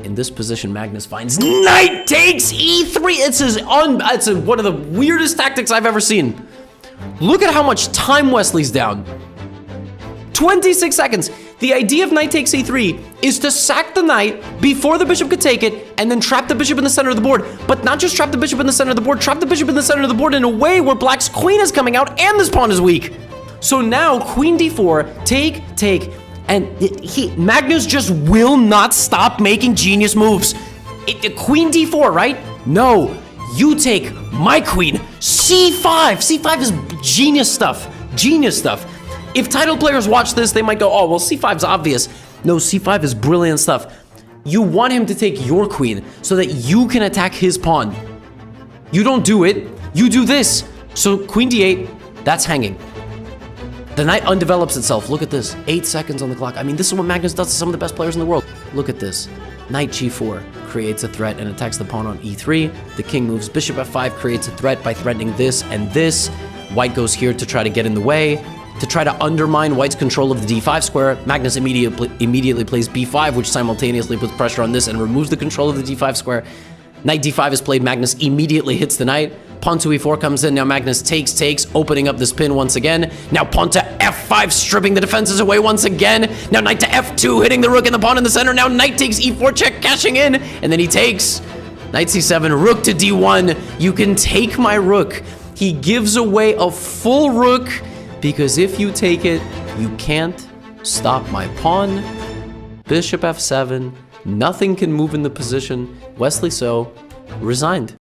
In this position, Magnus finds knight takes e3. It's one of the weirdest tactics I've ever seen. Look at how much time Wesley's down. 26 seconds. The idea of knight takes e3 is to sack the knight before the bishop could take it and then trap the bishop in the center of the board. But not just trap the bishop in the center of the board, trap the bishop in the center of the board in a way where black's queen is coming out and this pawn is weak. So now queen d4, take, and Magnus just will not stop making genius moves. Queen d4, right? No, you take my queen. c5. c5 is genius stuff. Genius stuff. If title players watch this, they might go, oh, well, c5's obvious. No, c5 is brilliant stuff. You want him to take your queen so that you can attack his pawn. You don't do it, you do this. So queen d8, that's hanging. The knight undevelops itself. Look at this, 8 seconds on the clock. I mean, this is what Magnus does to some of the best players in the world. Look at this, knight g4 creates a threat and attacks the pawn on e3. The king moves, bishop f5 creates a threat by threatening this and this. White goes here to try to get in the way. To try to undermine White's control of the d5 square, Magnus immediately plays b5, which simultaneously puts pressure on this and removes the control of the d5 square. Knight d5 is played, Magnus immediately hits the knight. Pawn to e4 comes in, now Magnus takes, opening up this pin once again. Now pawn to f5, stripping the defenses away once again. Now knight to f2, hitting the rook and the pawn in the center. Now knight takes e4 check, cashing in, and then he takes. Knight c7, rook to d1. You can take my rook. He gives away a full rook, because if you take it, you can't stop my pawn. Bishop f7, nothing can move in the position. Wesley So resigned.